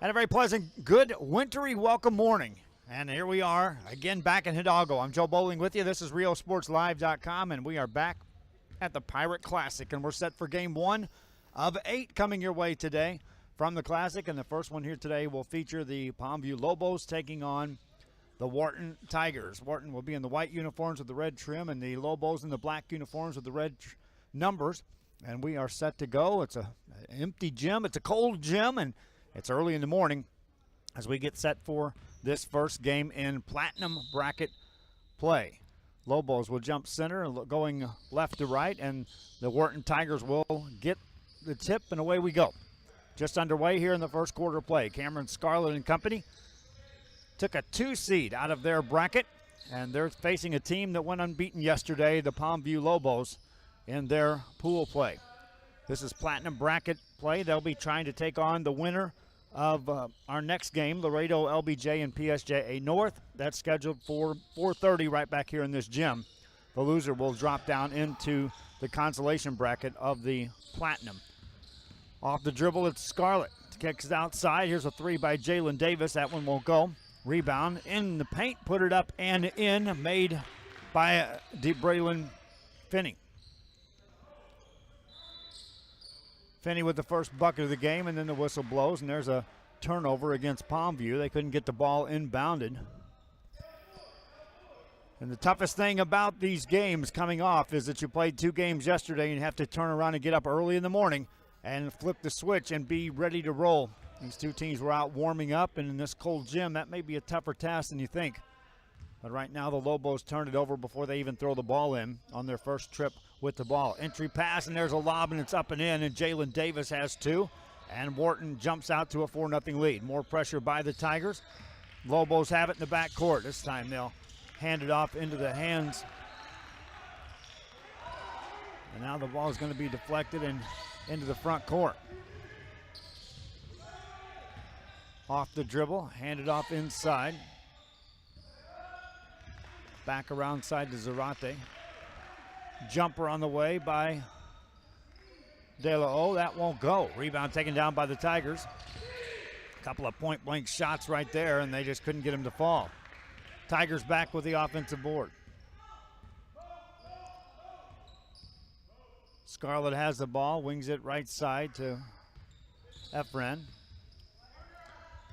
And a very pleasant, good, wintry welcome morning. And here we are, again back in Hidalgo. I'm Joe Bowling with you. This is RioSportsLive.com, and we are back at the Pirate Classic. And we're set for game 1 of 8 coming your way today from the Classic. And the first one here today will feature the Palmview Lobos taking on the Wharton Tigers. Wharton will be in the white uniforms with the red trim, and the Lobos in the black uniforms with the red numbers. And we are set to go. It's an empty gym. It's a cold gym, and it's early in the morning as we get set for this first game in Platinum Bracket play. Lobos will jump center, going left to right, and the Wharton Tigers will get the tip, and away we go. Just underway here in the first quarter play. Cameron Scarlett and company took a 2 seed out of their bracket, and they're facing a team that went unbeaten yesterday, the Palmview Lobos, in their pool play. This is Platinum Bracket play. They'll be trying to take on the winner of our next game, Laredo LBJ and PSJA North. That's scheduled for 4:30 right back here in this gym. The loser will drop down into the consolation bracket of the Platinum. Off the dribble, it's Scarlett. Kicks it outside. Here's a 3 by Jalen Davis. That one won't go. Rebound in the paint, put it up and in, made by Braylon Finney. Finney with the first bucket of the game, and then the whistle blows, and there's a turnover against Palmview. They couldn't get the ball inbounded. And the toughest thing about these games coming off is that you played 2 games yesterday and you have to turn around and get up early in the morning and flip the switch and be ready to roll. These 2 teams were out warming up, and in this cold gym, that may be a tougher task than you think. But right now, the Lobos turned it over before they even throw the ball in on their first trip with the ball. Entry pass, and there's a lob, and it's up and in, and Jalen Davis has 2. And Wharton jumps out to a 4-0 lead. More pressure by the Tigers. Lobos have it in the back court. This time they'll hand it off into the hands. And now the ball is going to be deflected and into the front court. Off the dribble, handed off inside. Back around side to Zarate. Jumper on the way by De La O. That won't go. Rebound taken down by the Tigers. A couple of point-blank shots right there, and they just couldn't get him to fall. Tigers back with the offensive board. Scarlett has the ball, wings it right side to Efren.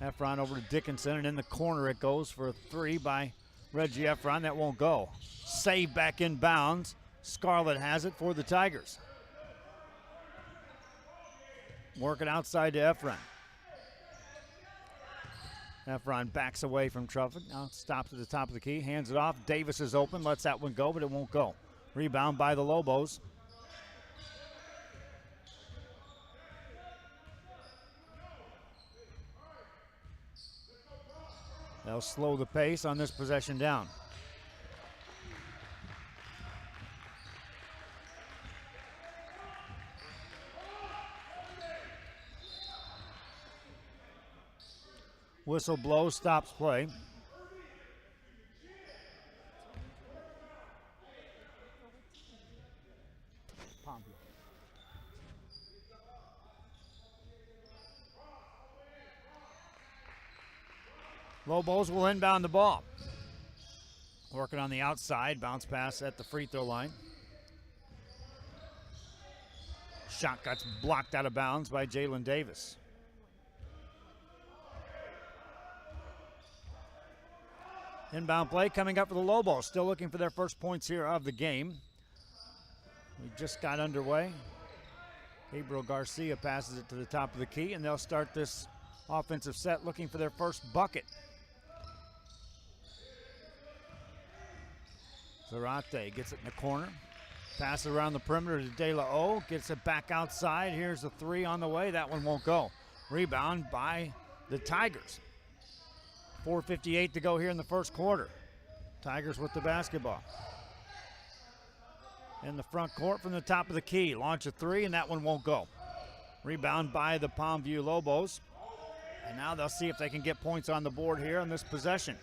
Efron over to Dickinson, and in the corner it goes for a 3 by Reggie Efron. That won't go. Save back in bounds. Scarlett has it for the Tigers. Working outside to Efron. Efron backs away from traffic. Now stops at the top of the key. Hands it off. Davis is open. Lets that one go, but it won't go. Rebound by the Lobos. They'll slow the pace on this possession down. Whistle blows, stops play. Lobos will inbound the ball. Working on the outside, bounce pass at the free throw line. Shot got blocked out of bounds by Jalen Davis. Inbound play coming up for the Lobos. Still looking for their first points here of the game. We just got underway. Gabriel Garcia passes it to the top of the key, and they'll start this offensive set looking for their first bucket. Zarate gets it in the corner. Pass it around the perimeter to De La O. Gets it back outside. Here's a 3 on the way. That one won't go. Rebound by the Tigers. 4:58 to go here in the first quarter. Tigers with the basketball. In the front court from the top of the key. Launch a 3, and that one won't go. Rebound by the Palmview Lobos. And now they'll see if they can get points on the board here on this possession.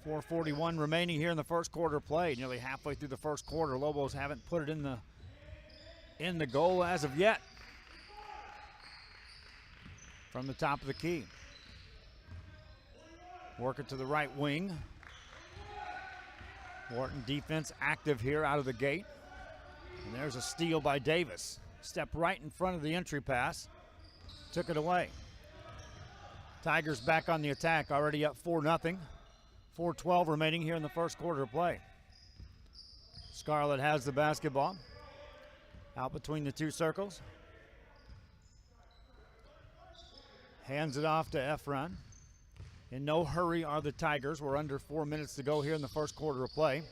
4:41 remaining here in the first quarter play. Nearly halfway through the first quarter. Lobos haven't put it in the goal as of yet. from the top of the key. Work it to the right wing. Wharton defense active here out of the gate. And there's a steal by Davis. Stepped right in front of the entry pass. Took it away. Tigers back on the attack, already up 4-0. 4:12 remaining here in the first quarter of play. Scarlett has the basketball. Out between the two circles. Hands it off to Efron. In no hurry are the Tigers. We're under 4 minutes to go here in the first quarter of play.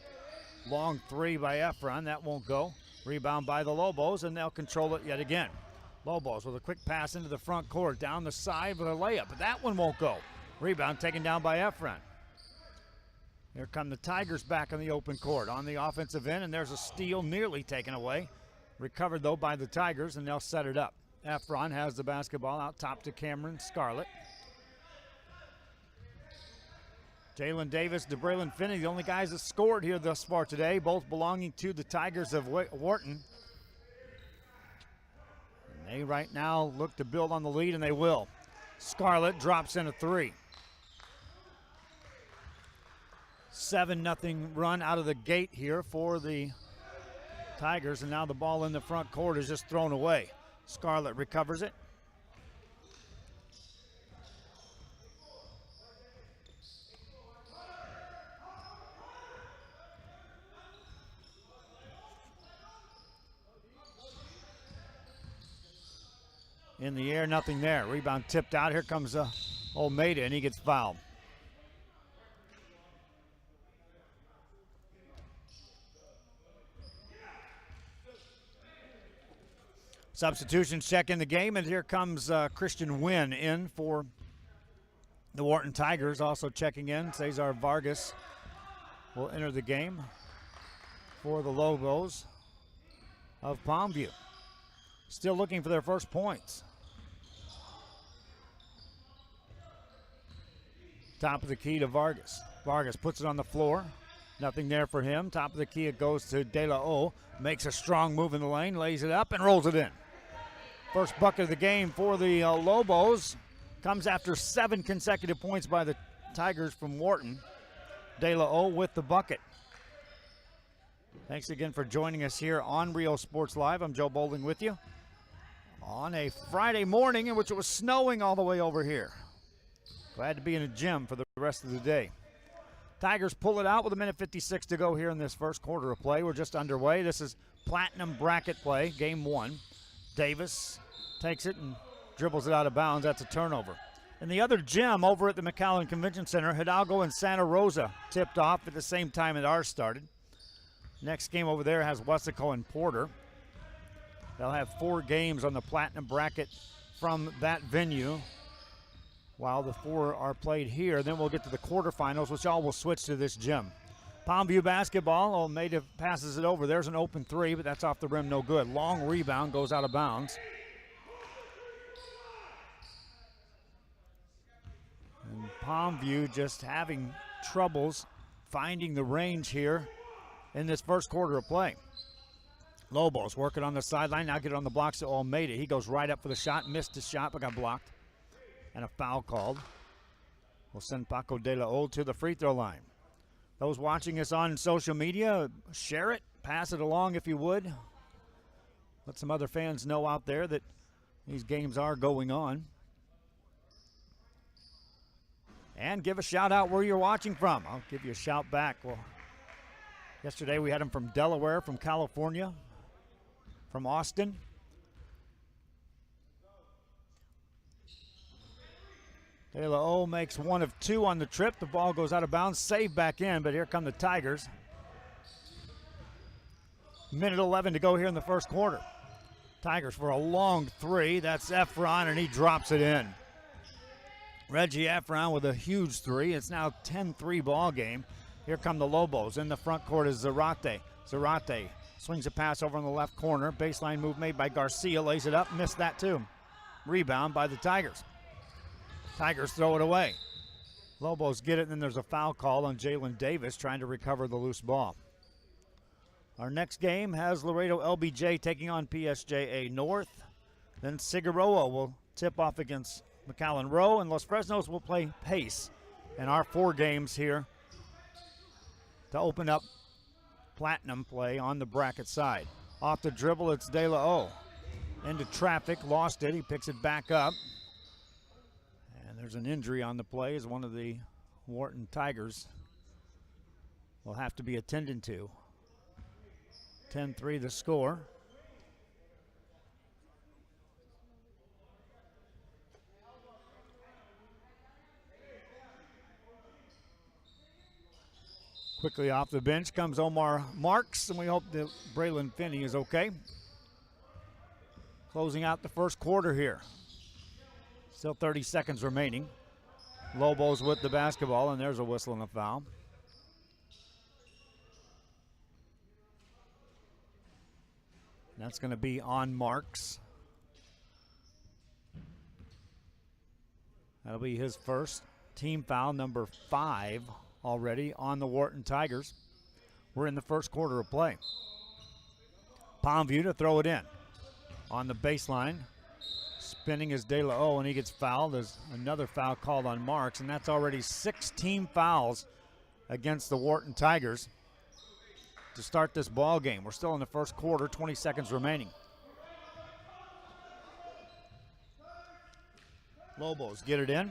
Long three by Efron. That won't go. Rebound by the Lobos, and they'll control it yet again. Lobos with a quick pass into the front court. Down the side with a layup, but that one won't go. Rebound taken down by Efron. Here come the Tigers back in the open court on the offensive end, and there's a steal nearly taken away. Recovered, though, by the Tigers, and they'll set it up. Efron has the basketball out top to Cameron Scarlett. Jalen Davis, DeBraylon Finney, the only guys that scored here thus far today, both belonging to the Tigers of Wharton. And they right now look to build on the lead, and they will. Scarlett drops in a three. 7-0 run out of the gate here for the Tigers, and now the ball in the front court is just thrown away. Scarlett recovers it. In the air, nothing there. Rebound tipped out. Here comes Almeida, and he gets fouled. Substitutions check in the game, and here comes Christian Wynn in for the Wharton Tigers. Also checking in, Cesar Vargas will enter the game for the Lobos of Palmview. Still looking for their first points. Top of the key to Vargas. Vargas puts it on the floor. Nothing there for him. Top of the key, it goes to De La O. Makes a strong move in the lane, lays it up, and rolls it in. First bucket of the game for the Lobos. Comes after 7 consecutive points by the Tigers from Wharton. De La O with the bucket. Thanks again for joining us here on Rio Sports Live. I'm Joe Bowling with you on a Friday morning in which it was snowing all the way over here. Glad to be in a gym for the rest of the day. Tigers pull it out with 1:56 to go here in this first quarter of play. We're just underway. This is Platinum Bracket play, game 1. Davis takes it and dribbles it out of bounds. That's a turnover. And the other gym over at the McAllen Convention Center, Hidalgo and Santa Rosa tipped off at the same time that ours started. Next game over there has Wesco and Porter. They'll have 4 games on the Platinum Bracket from that venue while the 4 are played here. Then we'll get to the quarterfinals, which all will switch to this gym. Palmview basketball, Almeida passes it over. There's an open 3, but that's off the rim, no good. Long rebound, goes out of bounds. And Palmview just having troubles finding the range here in this first quarter of play. Lobos working on the sideline, now get it on the blocks to Almeida. He goes right up for the shot, missed his shot, but got blocked. And a foul called. We'll send Paco De La O to the free throw line. Those watching us on social media, share it, pass it along if you would. Let some other fans know out there that these games are going on. And give a shout out where you're watching from. I'll give you a shout back. Well, yesterday we had them from Delaware, from California, from Austin. De La O makes 1 of 2 on the trip. The ball goes out of bounds, saved back in, but here come the Tigers. 1:11 to go here in the first quarter. Tigers for a long 3. That's Efron, and he drops it in. Reggie Efron with a huge 3. It's now a 10-3 ball game. Here come the Lobos. In the front court is Zarate. Zarate swings a pass over in the left corner. Baseline move made by Garcia. Lays it up. Missed that too. Rebound by the Tigers. Tigers throw it away. Lobos get it, and then there's a foul call on Jalen Davis trying to recover the loose ball. Our next game has Laredo LBJ taking on PSJA North. Then Figueroa will tip off against McAllen Rowe, and Los Fresnos will play pace in our 4 games here to open up Platinum play on the bracket side. Off the dribble, it's De La O. Into traffic, lost it. He picks it back up. And there's an injury on the play as one of the Wharton Tigers will have to be attended to. 10-3 the score. Quickly off the bench comes Omar Marks, and we hope that Braylon Finney is okay. Closing out the first quarter here. Still 30 seconds remaining. Lobos with the basketball, and there's a whistle and a foul. That's going to be on Marks. That'll be his first team foul, number 5 already on the Wharton Tigers. We're in the first quarter of play. Palmview to throw it in. On the baseline, spinning is De La O, and he gets fouled. There's another foul called on Marks, and that's already 6 team fouls against the Wharton Tigers to start this ball game. We're still in the first quarter, 20 seconds remaining. Lobos get it in.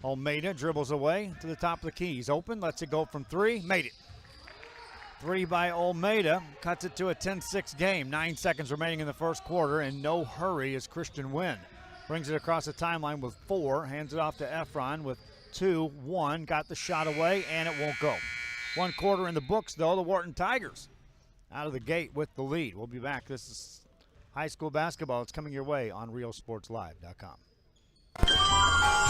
Almeida dribbles away to the top of the key. He's open, lets it go from 3, made it. 3 by Almeida, cuts it to a 10-6 game. 9 seconds remaining in the first quarter, and no hurry as Christian Wynn brings it across the timeline with 4, hands it off to Efron with 2, 1, got the shot away, and it won't go. 1 quarter in the books, though. The Wharton Tigers out of the gate with the lead. We'll be back. This is high school basketball. It's coming your way on realsportslive.com.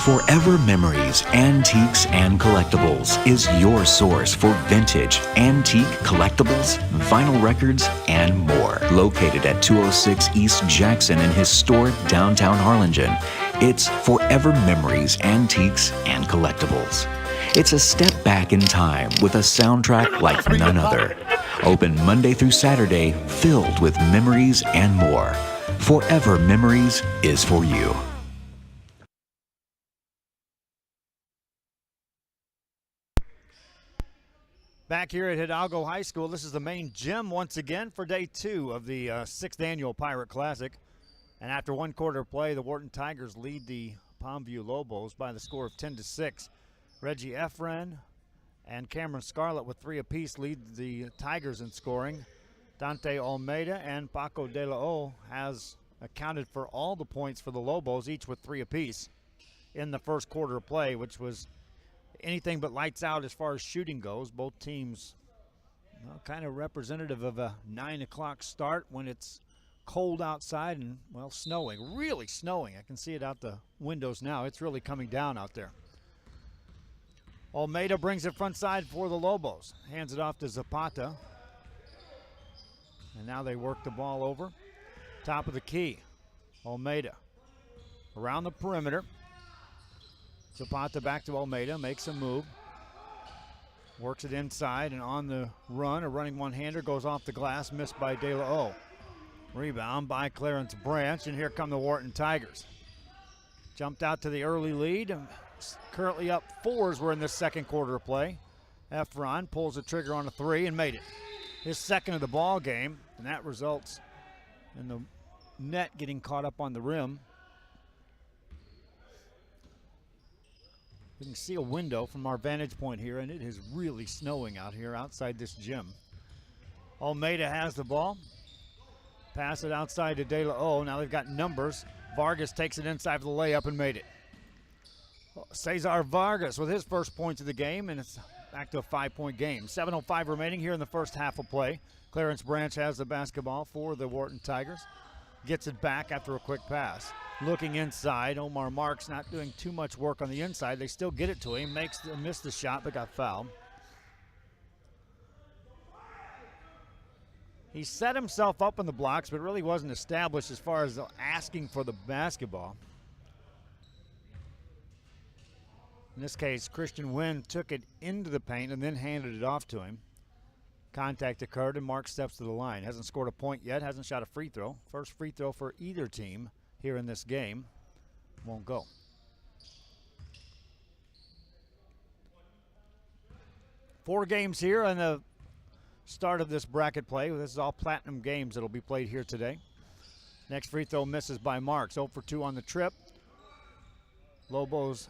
Forever Memories, Antiques, and Collectibles is your source for vintage, antique, collectibles, vinyl records, and more. Located at 206 East Jackson in historic downtown Harlingen, it's Forever Memories, Antiques, and Collectibles. It's a step back in time with a soundtrack like none other. Open Monday through Saturday, filled with memories and more. Forever Memories is for you. Back here at Hidalgo High School, this is the main gym once again for day 2 of the 6th annual Pirate Classic. And after 1 quarter of play, the Wharton Tigers lead the Palmview Lobos by the score of 10-6. Reggie Efren and Cameron Scarlett with 3 apiece lead the Tigers in scoring. Dante Almeida and Paco De La O has accounted for all the points for the Lobos, each with 3 apiece in the first quarter of play, which was anything but lights out as far as shooting goes. Both teams kind of representative of a 9 o'clock start when it's cold outside and, well, snowing, really snowing. I can see it out the windows now. It's really coming down out there. Almeida brings it front side for the Lobos. Hands it off to Zapata. And now they work the ball over. Top of the key. Almeida around the perimeter. Zapata back to Almeida, makes a move. Works it inside and on the run. A running one-hander goes off the glass, missed by De La O. Rebound by Clarence Branch, and here come the Wharton Tigers. Jumped out to the early lead. Currently up 4 as we're in the second quarter of play. Efron pulls the trigger on a 3 and made it. His second of the ball game, and that results in the net getting caught up on the rim. We can see a window from our vantage point here, and it is really snowing out here outside this gym. Almeida has the ball. Pass it outside to De La O. Now they've got numbers. Vargas takes it inside for the layup and made it. Cesar Vargas with his first points of the game, and it's back to a 5-point game. 7:05 remaining here in the first half of play. Clarence Branch has the basketball for the Wharton Tigers. Gets it back after a quick pass. Looking inside, Omar Marks not doing too much work on the inside. They still get it to him. Missed the shot, but got fouled. He set himself up in the blocks, but really wasn't established as far as asking for the basketball. In this case, Christian Wynn took it into the paint and then handed it off to him. Contact occurred, and Mark steps to the line. Hasn't scored a point yet, hasn't shot a free throw. First free throw for either team here in this game. Won't go. Four games here on the start of this bracket play. This is all platinum games that will be played here today. Next free throw misses by Marks. 0 for 2 on the trip. Lobos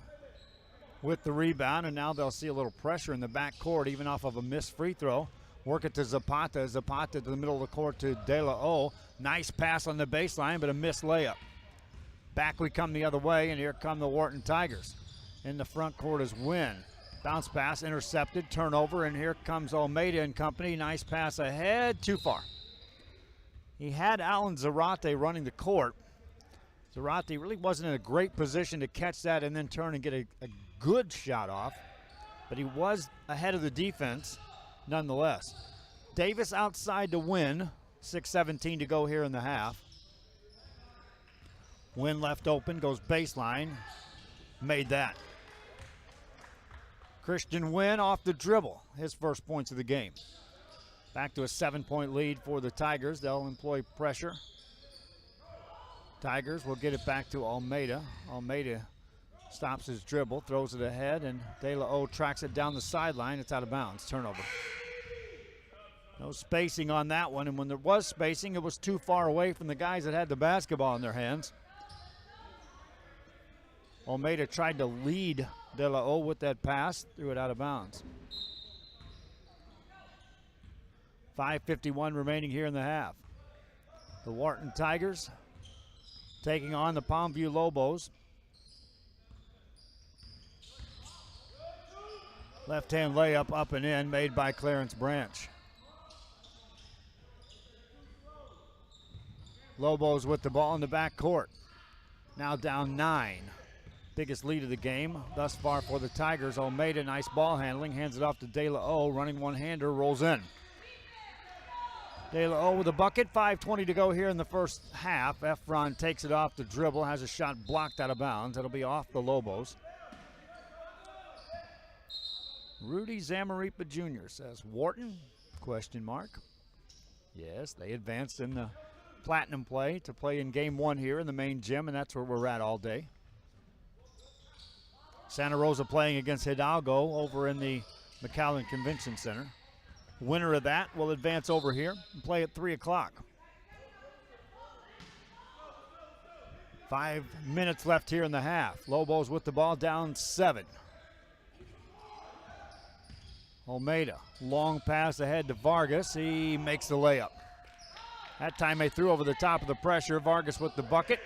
with the rebound, and now they'll see a little pressure in the backcourt, even off of a missed free throw. Work it to Zapata. Zapata to the middle of the court to De La O. Nice pass on the baseline, but a missed layup. Back we come the other way, and here come the Wharton Tigers. In the front court is Wynn. Bounce pass, intercepted, turnover, and here comes Almeida and company. Nice pass ahead, too far. He had Alan Zarate running the court. Zarate really wasn't in a great position to catch that and then turn and get a good shot off, but he was ahead of the defense nonetheless. Davis outside to Wynn. 6:17 to go here in the half. Wynn left open, goes baseline, made that. Christian Wynn off the dribble, his first points of the game. Back to a 7-point lead for the Tigers. They'll employ pressure. Tigers will get it back to Almeida. Almeida stops his dribble, throws it ahead, and De La O tracks it down the sideline. It's out of bounds, turnover. No spacing on that one, and when there was spacing, it was too far away from the guys that had the basketball in their hands. Almeida tried to lead De La O with that pass, threw it out of bounds. 5:51 remaining here in the half. The Wharton Tigers taking on the Palmview Lobos. Left-hand layup up and in, made by Clarence Branch. Lobos with the ball in the back court. Now down 9. Biggest lead of the game thus far for the Tigers. Almeida, nice ball handling, hands it off to De La O, running one-hander, rolls in. De La O with a bucket, 5:20 to go here in the first half. Efron takes it off the dribble, has a shot blocked out of bounds. That'll be off the Lobos. Rudy Zamaripa Jr. says, Wharton? Question mark. Yes, they advanced in the platinum play to play in game 1 here in the main gym, and that's where we're at all day. Santa Rosa playing against Hidalgo over in the McAllen Convention Center. Winner of that will advance over here and play at 3 o'clock. 5 minutes left here in the half. Lobos with the ball, down 7. Almeida, long pass ahead to Vargas. He makes the layup. That time they threw over the top of the pressure. Vargas with the bucket.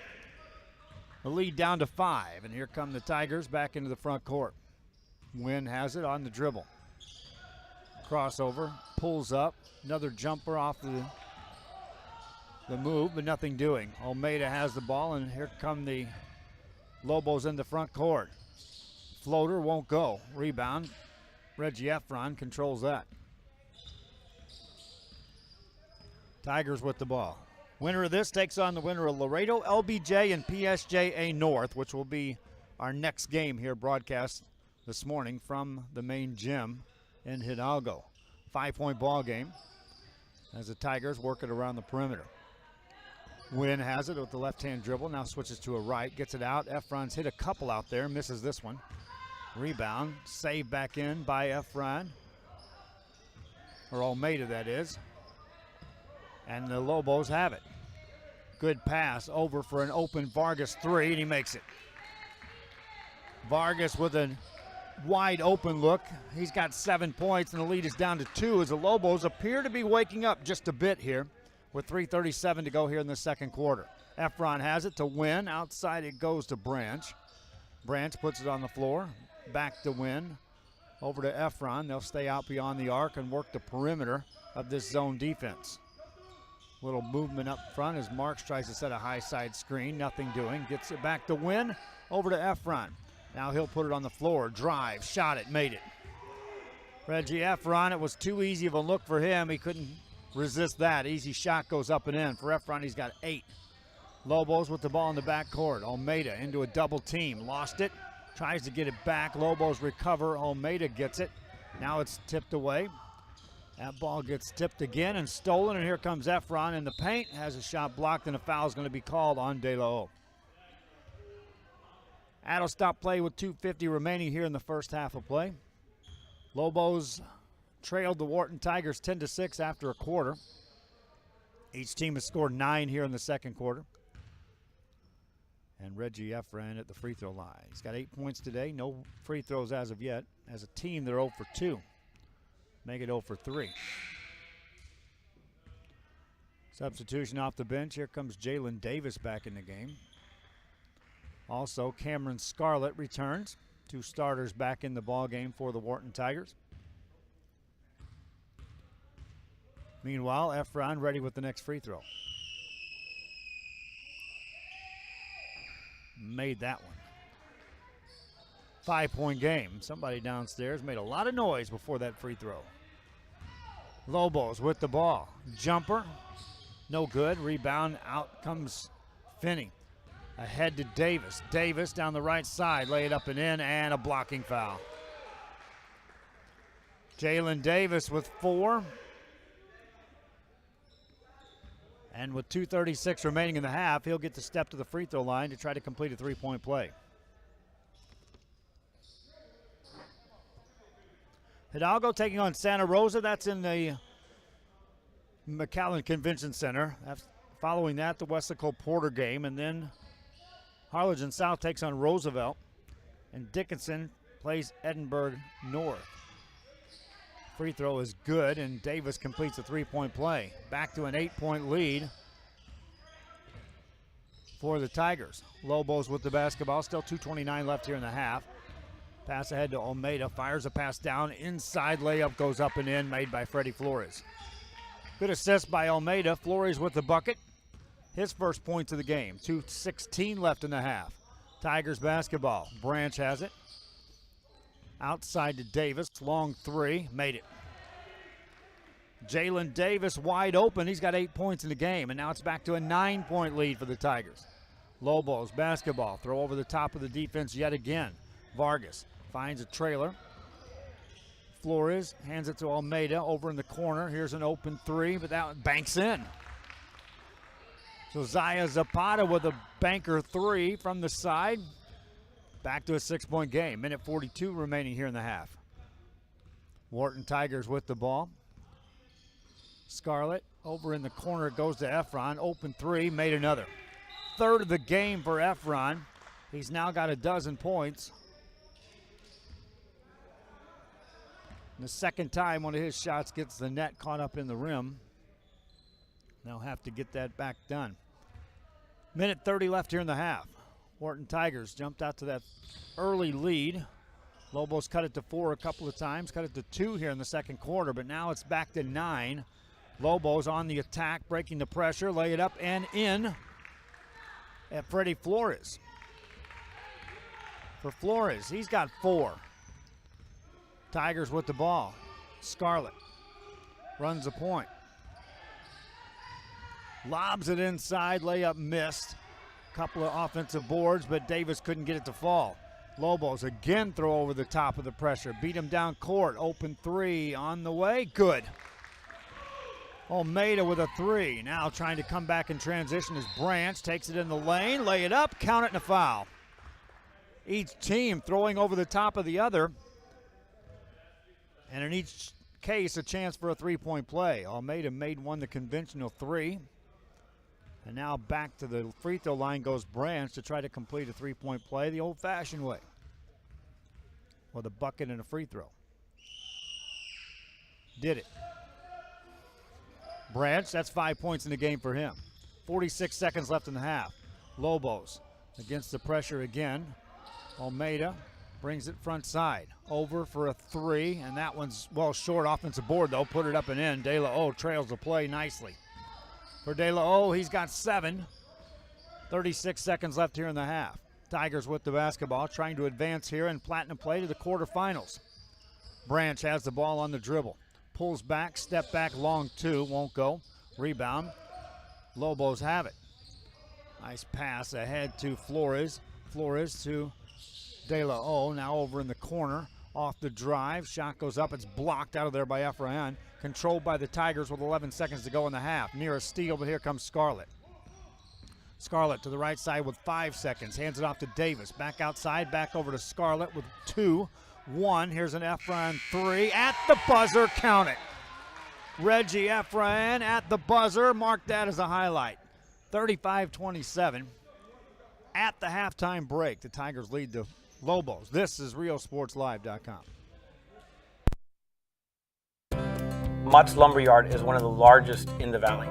The lead down to 5, and here come the Tigers back into the front court. Wynn has it on the dribble. Crossover, pulls up. Another jumper off the move, but nothing doing. Almeida has the ball, and here come the Lobos in the front court. Floater won't go. Rebound. Reggie Efron controls that. Tigers with the ball. Winner of this takes on the winner of Laredo, LBJ, and PSJA North, which will be our next game here broadcast this morning from the main gym in Hidalgo. 5-point ball game as the Tigers work it around the perimeter. Wynn has it with the left-hand dribble, now switches to a right, gets it out. Efron's hit a couple out there, misses this one. Rebound, saved back in by Efron, or Almeida that is. And the Lobos have it. Good pass over for an open Vargas 3, and he makes it. Vargas with a wide open look. He's got 7 points, and the lead is down to 2 as the Lobos appear to be waking up just a bit here with 3:37 to go here in the second quarter. Efron has it to Wynn. Outside it goes to Branch. Branch puts it on the floor. Back to Wynn. Over to Efron. They'll stay out beyond the arc and work the perimeter of this zone defense. Little movement up front as Marks tries to set a high side screen. Nothing doing. Gets it back to Wynn. Over to Efron. Now he'll put it on the floor. Drive. Shot it. Made it. Reggie Efron. It was too easy of a look for him. He couldn't resist that. Easy shot goes up and in. For Efron, he's got 8. Lobos with the ball in the backcourt. Almeida into a double team. Lost it. Tries to get it back. Lobos recover. Almeida gets it. Now it's tipped away. That ball gets tipped again and stolen, and here comes Efron in the paint. Has a shot blocked, and a foul is going to be called on De La O. That'll stop play with 2:50 remaining here in the first half of play. Lobos trailed the Wharton Tigers 10-6 after a quarter. Each team has scored 9 here in the second quarter. And Reggie Efran at the free throw line. He's got 8 points today. No free throws as of yet. As a team, they're 0 for 2. Make it 0 for 3. Substitution off the bench. Here comes Jalen Davis back in the game. Also, Cameron Scarlett returns. 2 starters back in the ball game for the Wharton Tigers. Meanwhile, Efron ready with the next free throw. Made that one. 5-point game. Somebody downstairs made a lot of noise before that free throw. Lobos with the ball. Jumper. No good. Rebound. Out comes Finney. Ahead to Davis. Davis down the right side. Lay it up and in, and a blocking foul. Jalen Davis with 4. And with 2:36 remaining in the half, he'll get to step to the free throw line to try to complete a 3-point play. Hidalgo taking on Santa Rosa. That's in the McAllen Convention Center. Following that, the Weslaco Porter game. And then Harlingen South takes on Roosevelt. And Dickinson plays Edinburgh North. Free throw is good, and Davis completes a 3-point play. Back to an 8-point lead for the Tigers. Lobos with the basketball. Still 2:29 left here in the half. Pass ahead to Almeida. Fires a pass down. Inside layup goes up and in, made by Freddie Flores. Good assist by Almeida. Flores with the bucket. His first points of the game. 2:16 left in the half. Tigers basketball. Branch has it. Outside to Davis. Long 3. Made it. Jalen Davis wide open. He's got 8 points in the game. And now it's back to a 9-point lead for the Tigers. Lobos basketball. Throw over the top of the defense yet again. Vargas finds a trailer. Flores hands it to Almeida over in the corner. Here's an open 3, but that one banks in. Josiah Zapata with a banker 3 from the side. Back to a 6-point game. Minute 42 remaining here in the half. Wharton Tigers with the ball. Scarlett over in the corner, goes to Efron. Open 3, made another. Third of the game for Efron. He's now got a dozen points. And the second time one of his shots gets the net caught up in the rim. They'll have to get that back done. Minute 30 left here in the half. Wharton Tigers jumped out to that early lead. Lobos cut it to 4 a couple of times, cut it to 2 here in the second quarter, but now it's back to 9. Lobos on the attack, breaking the pressure, lay it up and in at Freddie Flores. For Flores, he's got 4. Tigers with the ball. Scarlett runs the point. Lobs it inside, layup missed. Couple of offensive boards, but Davis couldn't get it to fall. Lobos again throw over the top of the pressure. Beat him down court. Open 3 on the way. Good. Almeida with a 3. Now trying to come back in transition as Branch takes it in the lane. Lay it up. Count it and a foul. Each team throwing over the top of the other. And in each case, a chance for a 3-point play. Almeida made one the conventional 3. And now back to the free throw line goes Branch to try to complete a 3-point play the old-fashioned way with a bucket and a free throw. Did it. Branch, that's 5 points in the game for him. 46 seconds left in the half. Lobos against the pressure again. Almeida brings it front side. Over for a 3, and that one's, well, short. Offensive board, though. Put it up and in. De La O trails the play nicely. For De La O, he's got 7. 36 seconds left here in the half. Tigers with the basketball, trying to advance here in Platinum play to the quarterfinals. Branch has the ball on the dribble. Pulls back, step back, long 2, won't go. Rebound. Lobos have it. Nice pass ahead to Flores. Flores to De La O, now over in the corner. Off the drive, shot goes up, it's blocked out of there by Efrain. Controlled by the Tigers with 11 seconds to go in the half. Near a steal, but here comes Scarlett. Scarlett to the right side with 5 seconds. Hands it off to Davis. Back outside, back over to Scarlett with 2. 1. Here's an Efron 3. At the buzzer, count it. Reggie Efron at the buzzer. Mark that as a highlight. 35-27. At the halftime break, the Tigers lead the Lobos. This is RealSportsLive.com. Mott's Lumberyard is one of the largest in the valley.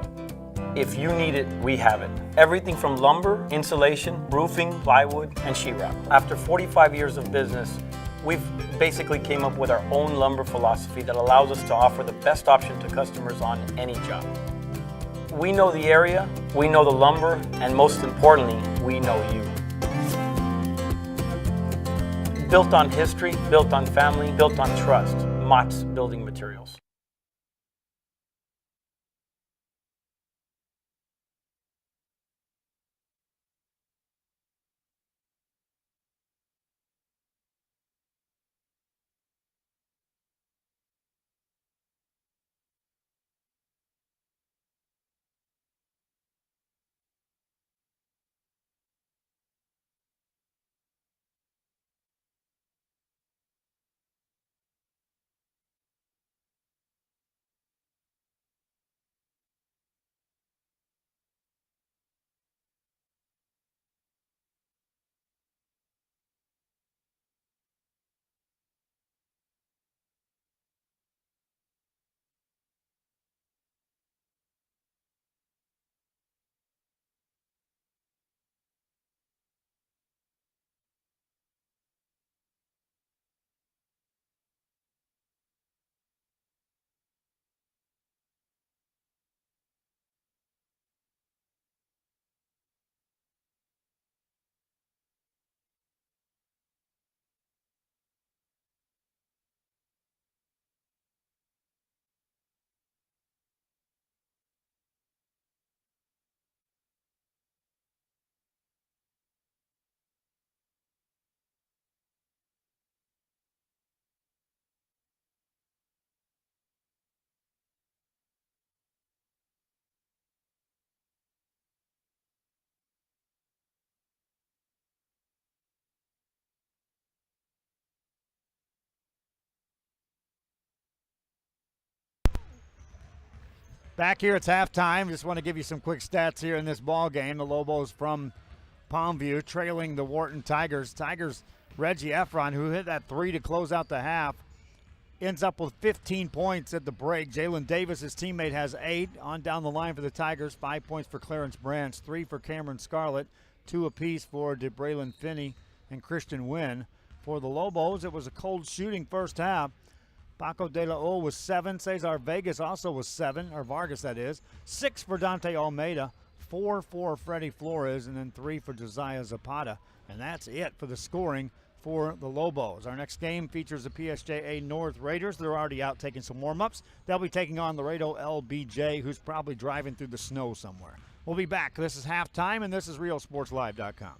If you need it, we have it. Everything from lumber, insulation, roofing, plywood, and sheetrock. After 45 years of business, we've basically came up with our own lumber philosophy that allows us to offer the best option to customers on any job. We know the area, we know the lumber, and most importantly, we know you. Built on history, built on family, built on trust. Mott's Building Materials. Back here, it's halftime. Just want to give you some quick stats here in this ball game. The Lobos from Palmview trailing the Wharton Tigers. Tigers, Reggie Efron, who hit that 3 to close out the half, ends up with 15 points at the break. Jalen Davis, his teammate, has 8 on down the line for the Tigers. 5 points for Clarence Branch, 3 for Cameron Scarlett, 2 apiece for DeBraylon Finney and Christian Wynn. For the Lobos, it was a cold shooting first half. Paco de la O was 7. Cesar Vegas also was 7, or Vargas that is. 6 for Dante Almeida, 4 for Freddie Flores, and then 3 for Josiah Zapata. And that's it for the scoring for the Lobos. Our next game features the PSJA North Raiders. They're already out taking some warm-ups. They'll be taking on Laredo LBJ, who's probably driving through the snow somewhere. We'll be back. This is halftime, and this is RealSportsLive.com.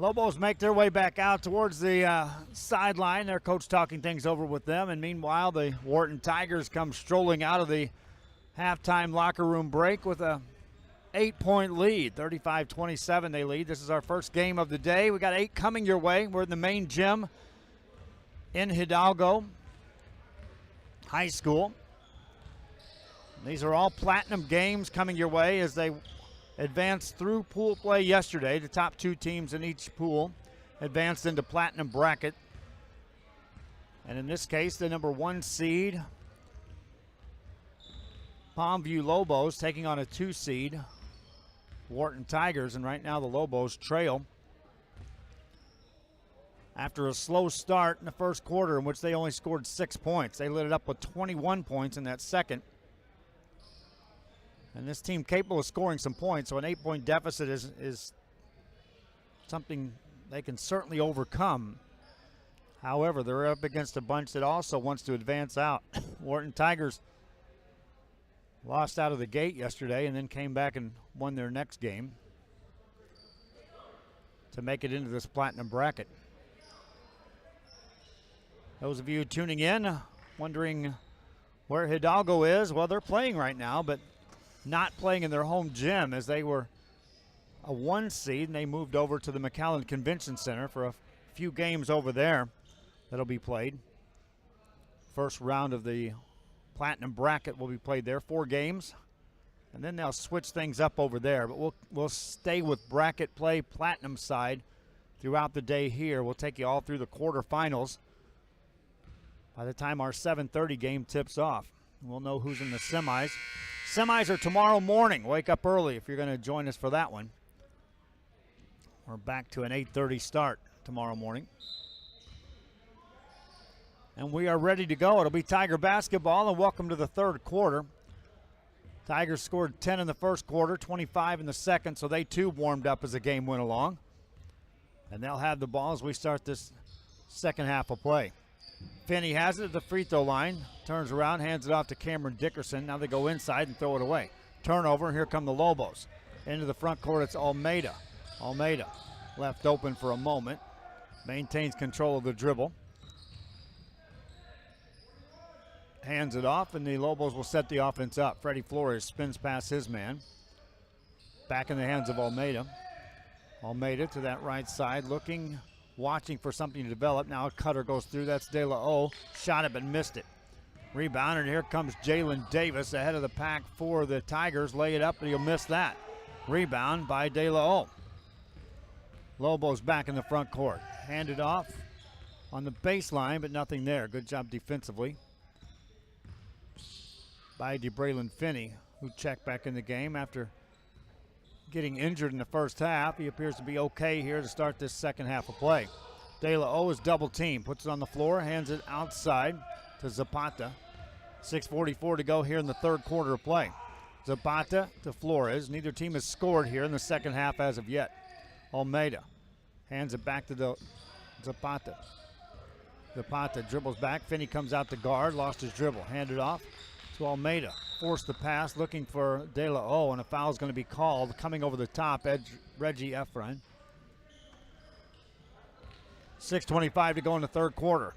Lobos make their way back out towards the sideline. Their coach talking things over with them. And meanwhile, the Wharton Tigers come strolling out of the halftime locker room break with a 8-point lead. 35-27 they lead. This is our first game of the day. We got 8 coming your way. We're in the main gym in Hidalgo High School. These are all platinum games coming your way as they advanced through pool play yesterday. The top 2 teams in each pool advanced into platinum bracket. And in this case, the number 1 seed, Palmview Lobos, taking on a 2 seed, Wharton Tigers. And right now the Lobos trail after a slow start in the first quarter in which they only scored 6 points. They lit it up with 21 points in that second. And this team capable of scoring some points, so an 8-point deficit is something they can certainly overcome. However, they're up against a bunch that also wants to advance out. Wharton Tigers lost out of the gate yesterday and then came back and won their next game to make it into this platinum bracket. Those of you tuning in, wondering where Hidalgo is, well, they're playing right now, but not playing in their home gym, as they were a 1 seed and they moved over to the McAllen Convention Center for a few games over there that'll be played. First round of the platinum bracket will be played there, 4 games, and then they'll switch things up over there. But we'll stay with bracket play, platinum side, throughout the day here. We'll take you all through the quarterfinals by the time our 7:30 game tips off. We'll know who's in the semis. Semis are tomorrow morning. Wake up early if you're going to join us for that one. We're back to an 8:30 start tomorrow morning. And we are ready to go. It'll be Tiger basketball, and welcome to the third quarter. Tigers scored 10 in the first quarter, 25 in the second, so they too warmed up as the game went along. And they'll have the ball as we start this second half of play. Finney has it at the free throw line, turns around, hands it off to Cameron Dickerson. Now they go inside and throw it away. Turnover, and here come the Lobos. Into the front court, it's Almeida. Almeida left open for a moment, maintains control of the dribble. Hands it off, and the Lobos will set the offense up. Freddie Flores spins past his man. Back in the hands of Almeida. Almeida to that right side, looking, watching for something to develop. Now a cutter goes through. That's De La O. Shot it but missed it. Rebound, and here comes Jalen Davis ahead of the pack for the Tigers. Lay it up, but he'll miss that. Rebound by De La O. Lobos back in the front court. Handed off on the baseline, but nothing there. Good job defensively by DeBraylon Finney, who checked back in the game after getting injured in the first half. He appears to be okay here to start this second half of play. De La O is double team, puts it on the floor, hands it outside to Zapata. 6:44 to go here in the third quarter of play. Zapata to Flores. Neither team has scored here in the second half as of yet. Almeida hands it back to Zapata. Zapata dribbles back. Finney comes out to guard, lost his dribble. Handed off to Almeida. Forced the pass, looking for De La O, and a foul is going to be called. Coming over the top, Reggie Efron. 6:25 to go in the third quarter.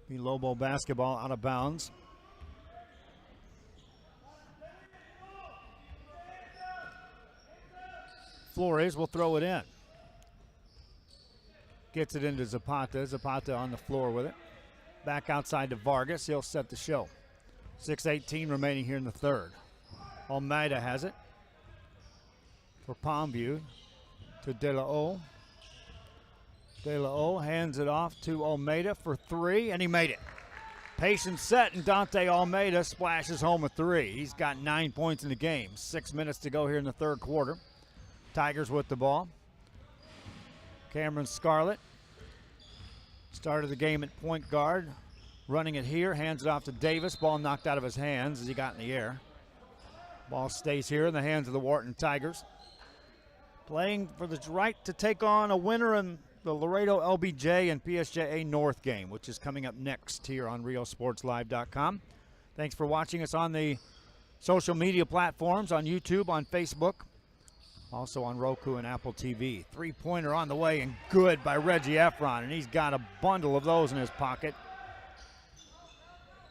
The Lobo basketball out of bounds. Flores will throw it in. Gets it into Zapata. Zapata on the floor with it. Back outside to Vargas. He'll set the show. 6:18 remaining here in the third. Almeida has it for Palmview to De La O. De La O hands it off to Almeida for three, and he made it. Patient set, and Dante Almeida splashes home a three. He's got 9 points in the game. 6 minutes to go here in the third quarter. Tigers with the ball. Cameron Scarlett started the game at point guard. Running it here, hands it off to Davis. Ball knocked out of his hands as he got in the air. Ball stays here in the hands of the Wharton Tigers. Playing for the right to take on a winner in the Laredo LBJ and PSJA North game, which is coming up next here on RioSportsLive.com. Thanks for watching us on the social media platforms, on YouTube, on Facebook, Also on Roku and Apple TV. Three-pointer on the way and good by Reggie Efron, and he's got a bundle of those in his pocket.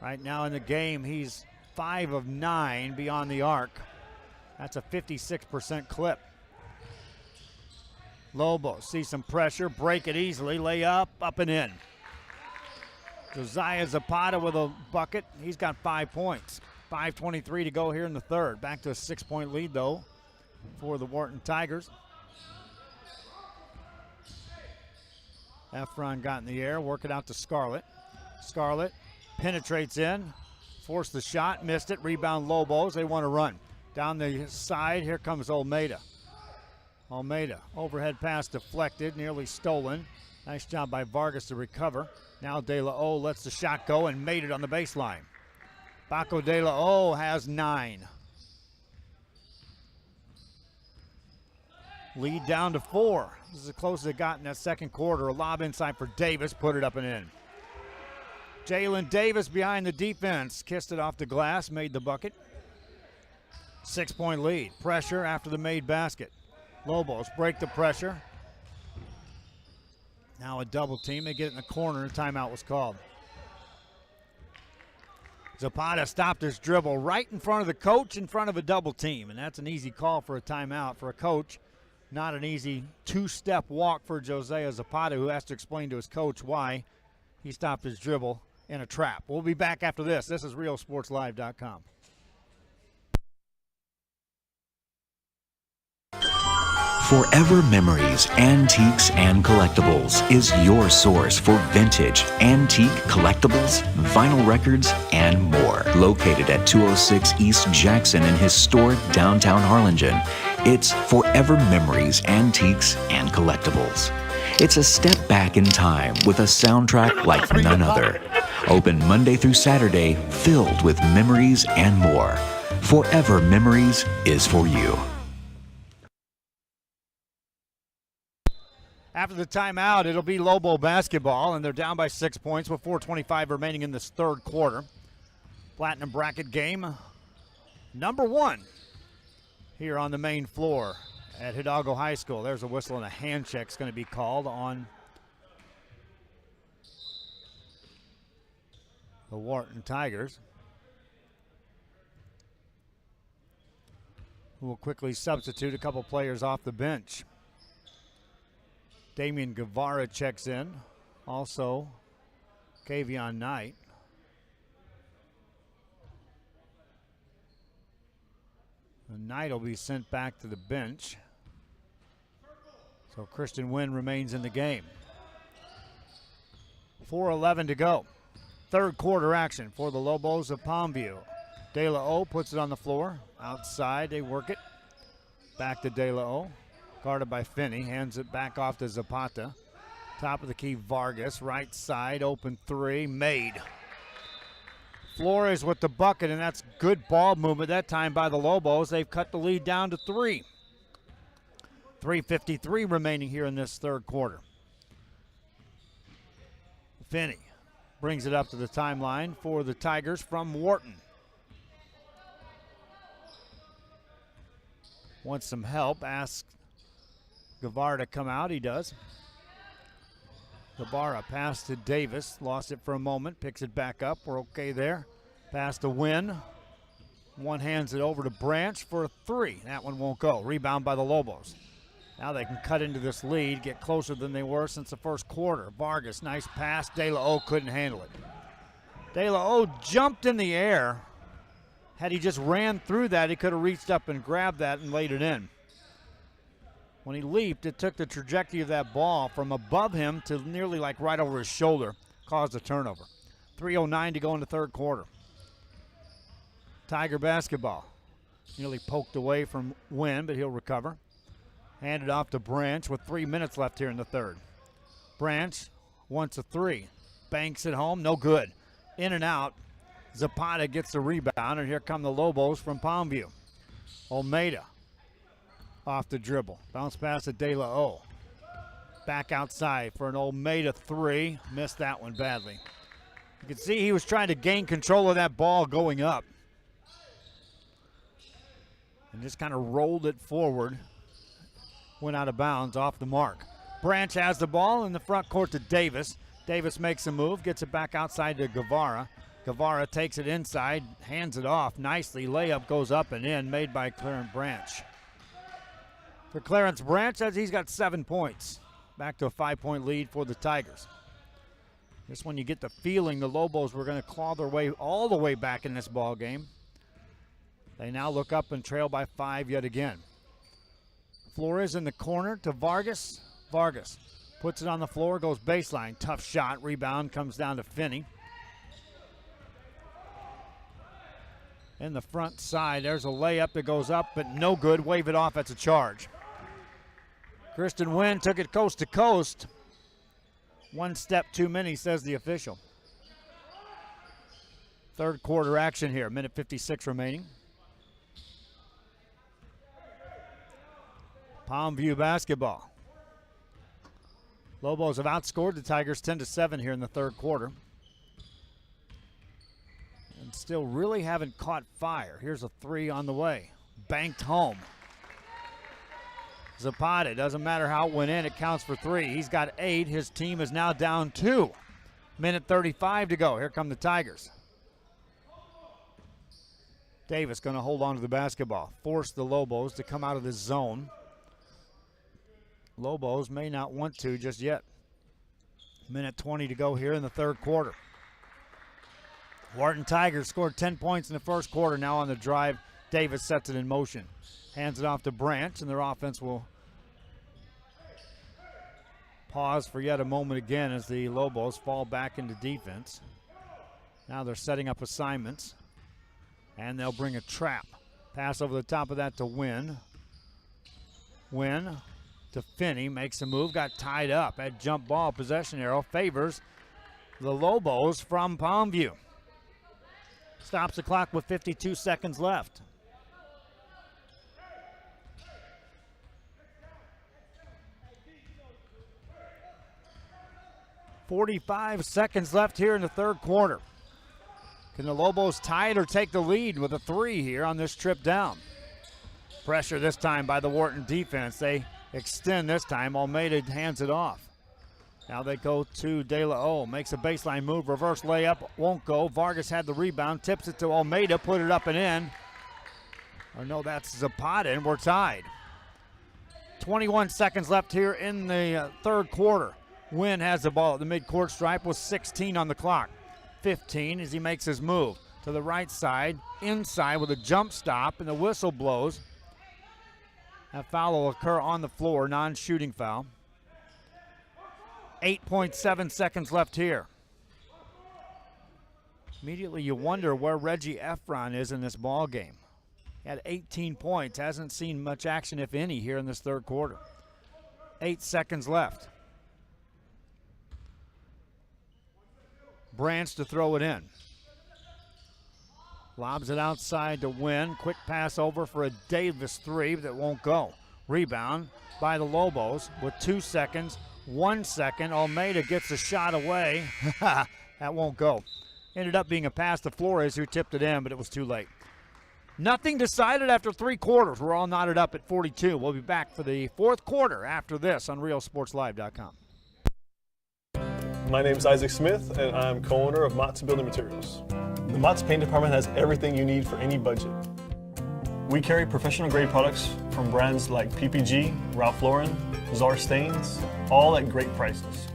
Right now in the game, he's 5 of 9 beyond the arc. That's a 56% clip. Lobos see some pressure, break it easily, lay up and in. Josiah Zapata with a bucket. He's got 5 points. 5:23 to go here in the third. Back to a 6-point lead, though, for the Wharton Tigers. Efron got in the air, work it out to Scarlett. Scarlett penetrates in, forced the shot, missed it. Rebound Lobos. They want to run. Down the side, here comes Almeida. Almeida, overhead pass deflected, nearly stolen. Nice job by Vargas to recover. Now De La O lets the shot go and made it on the baseline. Baco De La O has 9. Lead down to 4. This is as close as it got in that second quarter. A lob inside for Davis, put it up and in. Jalen Davis behind the defense, kissed it off the glass, made the bucket. 6-point lead. Pressure after the made basket. Lobos break the pressure. Now a double team. They get it in the corner, and a timeout was called. Zapata stopped his dribble right in front of the coach, in front of a double team, and that's an easy call for a timeout for a coach. Not an easy two-step walk for Josiah Zapata, who has to explain to his coach why he stopped his dribble in a trap. We'll be back after this. This is RealSportsLive.com. Forever Memories, Antiques, and Collectibles is your source for vintage, antique collectibles, vinyl records, and more. Located at 206 East Jackson in historic downtown Harlingen, it's Forever Memories, Antiques, and Collectibles. It's a step back in time with a soundtrack like none other. Open Monday through Saturday, filled with memories and more. Forever Memories is for you. After the timeout, it'll be Lobo basketball, and they're down by 6 points with 4:25 remaining in this third quarter. Platinum bracket game number 1 here on the main floor at Hidalgo High School. There's a whistle, and a hand check's going to be called on the Wharton Tigers, who will quickly substitute a couple players off the bench. Damian Guevara checks in. Also, Kavion Knight. And Knight will be sent back to the bench. So Christian Wynn remains in the game. 4:11 to go. Third quarter action for the Lobos of Palmview. De La O puts it on the floor. Outside, they work it. Back to De La O. Guarded by Finney, hands it back off to Zapata. Top of the key, Vargas, right side, open three, made. Flores with the bucket, and that's good ball movement that time by the Lobos. They've cut the lead down to 3. 3:53 remaining here in this third quarter. Finney brings it up to the timeline for the Tigers from Wharton. Wants some help, asks Guevara to come out. He does. Guevara pass to Davis, lost it for a moment, picks it back up. We're okay there. Pass to Wynn. One hands it over to Branch for a 3. That one won't go. Rebound by the Lobos. Now they can cut into this lead, get closer than they were since the first quarter. Vargas, nice pass. De La O couldn't handle it. De La O jumped in the air. Had he just ran through that, he could have reached up and grabbed that and laid it in. When he leaped, it took the trajectory of that ball from above him to nearly like right over his shoulder, caused a turnover. 3:09 to go in the third quarter. Tiger basketball. Nearly poked away from Wynn, but he'll recover. Handed off to Branch with 3 minutes left here in the third. Branch wants a 3. Banks it home, no good. In and out. Zapata gets the rebound, and here come the Lobos from Palmview. Almeida off the dribble. Bounce pass to De La O. Back outside for an Almeida 3. Missed that one badly. You can see he was trying to gain control of that ball going up. And just kind of rolled it forward went out of bounds off the mark. Branch has the ball in the front court to Davis. Davis makes a move, gets it back outside to Guevara. Guevara takes it inside, hands it off nicely. Layup goes up and in, made by Clarence Branch. For Clarence Branch, he's got 7 points. Back to a 5-point lead for the Tigers. This one you get the feeling the Lobos were going to claw their way all the way back in this ball game. They now look up and trail by 5 yet again. Flores in the corner to Vargas. Vargas puts it on the floor, goes baseline. Tough shot, rebound comes down to Finney. In the front side, there's a layup that goes up, but no good. Wave it off, that's a charge. Kristen Wynn took it coast to coast. 1 step too many, says the official. Third quarter action here, minute 56 remaining. Palmview basketball. Lobos have outscored the Tigers 10-7 here in the third quarter. And still really haven't caught fire. Here's a 3 on the way. Banked home. Zapata, doesn't matter how it went in, it counts for 3. He's got 8. His team is now down 2. Minute 35 to go. Here come the Tigers. Davis going to hold on to the basketball. Force the Lobos to come out of this zone. Lobos may not want to just yet. Minute 20 to go here in the third quarter. Wharton Tigers scored 10 points in the first quarter. Now on the drive, Davis sets it in motion. Hands it off to Branch, and their offense will pause for yet a moment again as the Lobos fall back into defense. Now they're setting up assignments, and they'll bring a trap. Pass over the top of that to Wynn. Wynn to Finney, makes a move, got tied up. That jump ball possession arrow favors the Lobos from Palmview. Stops the clock with 52 seconds left. .45 seconds left here in the third quarter. Can the Lobos tie it or take the lead with a 3 here on this trip down? Pressure this time by the Wharton defense. They extend this time. Almeida hands it off. Now they go to De La O. Makes a baseline move. Reverse layup. Won't go. Vargas had the rebound. Tips it to Almeida. Put it up and in. Or no, that's Zapata, and we're tied. 21 seconds left here in the third quarter. Wynn has the ball at the midcourt stripe with 16 on the clock. 15 as he makes his move to the right side, inside with a jump stop, and the whistle blows. That foul will occur on the floor, non-shooting foul. 8.7 seconds left here. Immediately you wonder where Reggie Efron is in this ball game. He had 18 points, hasn't seen much action, if any, here in this third quarter. 8 seconds left. Branch to throw it in. Lobs it outside to Wynn. Quick pass over for a Davis 3 that won't go. Rebound by the Lobos with 2 seconds. 1 second. Almeida gets a shot away. That won't go. Ended up being a pass to Flores, who tipped it in, but it was too late. Nothing decided after 3 quarters. We're all knotted up at 42. We'll be back for the fourth quarter after this on RealSportsLive.com. My name is Isaac Smith, and I'm co-owner of Mott's Building Materials. The Mott's Paint Department has everything you need for any budget. We carry professional grade products from brands like PPG, Ralph Lauren, Czar Stains, all at great prices.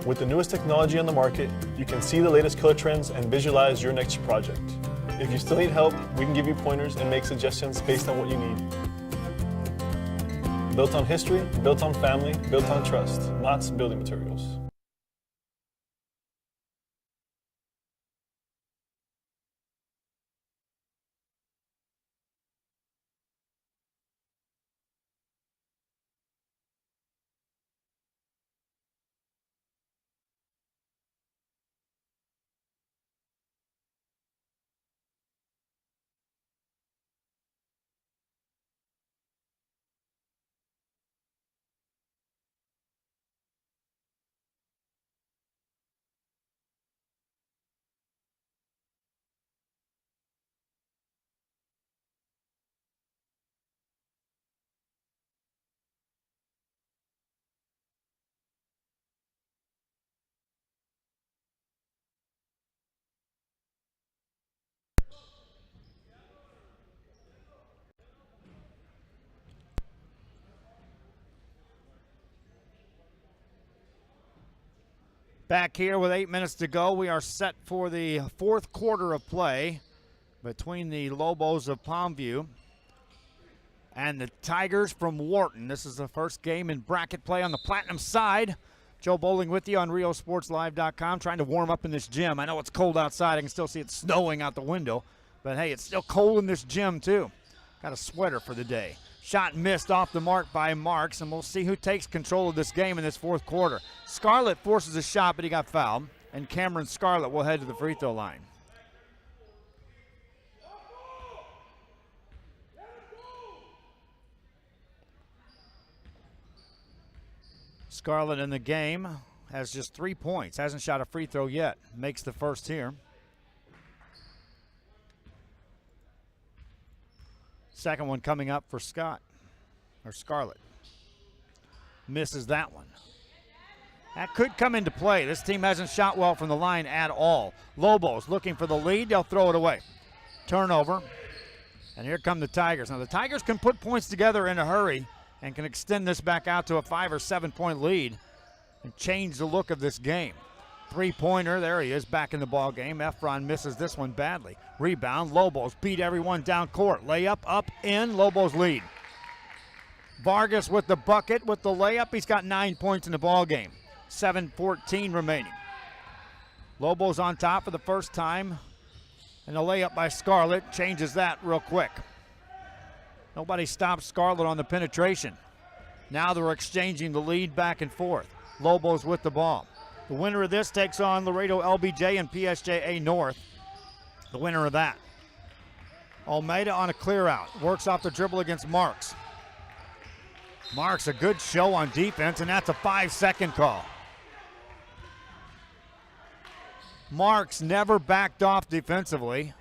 With the newest technology on the market, you can see the latest color trends and visualize your next project. If you still need help, we can give you pointers and make suggestions based on what you need. Built on history, built on family, built on trust. Mott's Building Materials. Back here with 8 minutes to go. We are set for the fourth quarter of play between the Lobos of Palmview and the Tigers from Wharton. This is the first game in bracket play on the Platinum side. Joe Bowling with you on RioSportsLive.com, trying to warm up in this gym. I know it's cold outside. I can still see it snowing out the window. But, hey, it's still cold in this gym, too. Got a sweater for the day. Shot missed off the mark by Marks, and we'll see who takes control of this game in this fourth quarter. Scarlett forces a shot, but he got fouled, and Cameron Scarlett will head to the free throw line. Scarlett in the game has just 3 points, hasn't shot a free throw yet, makes the first here. Second one coming up for Scarlett. Misses that one. That could come into play. This team hasn't shot well from the line at all. Lobos looking for the lead. They'll throw it away. Turnover. And here come the Tigers. Now the Tigers can put points together in a hurry and can extend this back out to a 5 or 7 point lead and change the look of this game. Three-pointer, there he is, back in the ball game. Efron misses this one badly. Rebound, Lobos beat everyone down court. Layup, up, in, Lobos lead. Vargas with the bucket, with the layup. He's got 9 points in the ball game. 7:14 remaining. Lobos on top for the first time. And the layup by Scarlett changes that real quick. Nobody stops Scarlett on the penetration. Now they're exchanging the lead back and forth. Lobos with the ball. The winner of this takes on Laredo LBJ and PSJA North. The winner of that. Almeida on a clear out. Works off the dribble against Marks. Marks, a good show on defense, and that's a 5-second call. Marks never backed off defensively.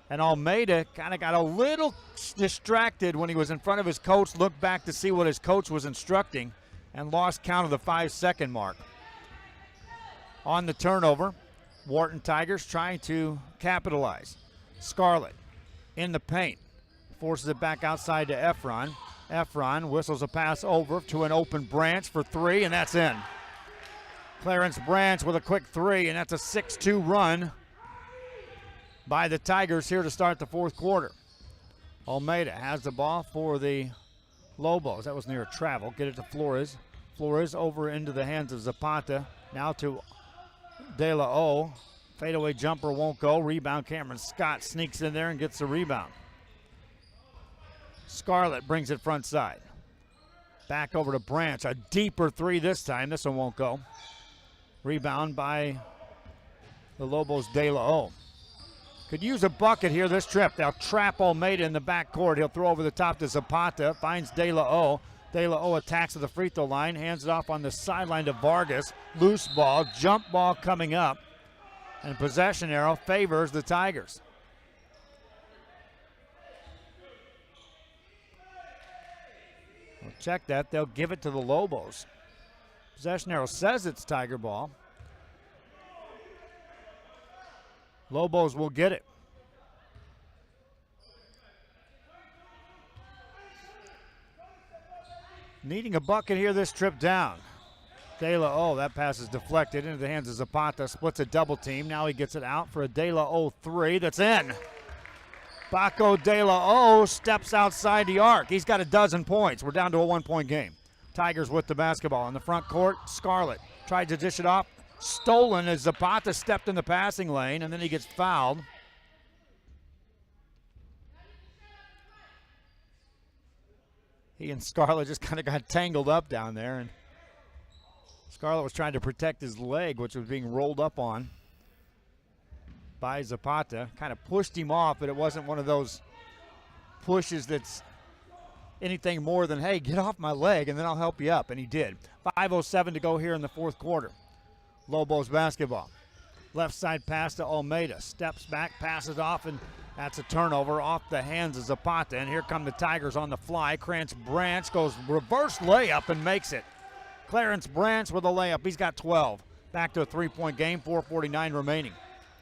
And Almeida kind of got a little distracted when he was in front of his coach, looked back to see what his coach was instructing, and lost count of the 5-second mark. On the turnover, Wharton Tigers trying to capitalize. Scarlett in the paint, forces it back outside to Efron. Efron whistles a pass over to an open Branch for three, and that's in. Clarence Branch with a quick three, and that's a 6-2 run by the Tigers here to start the fourth quarter. Almeida has the ball for the Lobos. That was near a travel. Get it to Flores. Flores over into the hands of Zapata. Now to De La O. Fadeaway jumper won't go. Rebound, Cameron Scott sneaks in there and gets the rebound. Scarlett brings it front side. Back over to Branch. A deeper three this time. This one won't go. Rebound by the Lobos, De La O. Could use a bucket here this trip. They'll trap Almeida in the backcourt. He'll throw over the top to Zapata. Finds De La O. De La O attacks to the free throw line. Hands it off on the sideline to Vargas. Loose ball. Jump ball coming up. And possession arrow favors the Tigers. We'll check that. They'll give it to the Lobos. Possession arrow says it's Tiger ball. Lobos will get it. Needing a bucket here this trip down. De La O, that pass is deflected into the hands of Zapata. Splits a double team. Now he gets it out for a De La O three that's in. Baco De La O steps outside the arc. He's got a dozen points. We're down to a 1-point game. Tigers with the basketball in the front court. Scarlett tried to dish it off. Stolen as Zapata stepped in the passing lane, and then he gets fouled. He and Scarlett just kind of got tangled up down there, and Scarlett was trying to protect his leg, which was being rolled up on by Zapata. Kind of pushed him off, but it wasn't one of those pushes that's anything more than, hey, get off my leg and then I'll help you up, and he did. 5:07 to go here in the fourth quarter. Lobos basketball. Left side pass to Almeida. Steps back, passes off, and that's a turnover off the hands of Zapata. And here come the Tigers on the fly. Clarence Branch goes reverse layup and makes it. Clarence Branch with a layup. He's got 12. Back to a 3-point game, 4:49 remaining.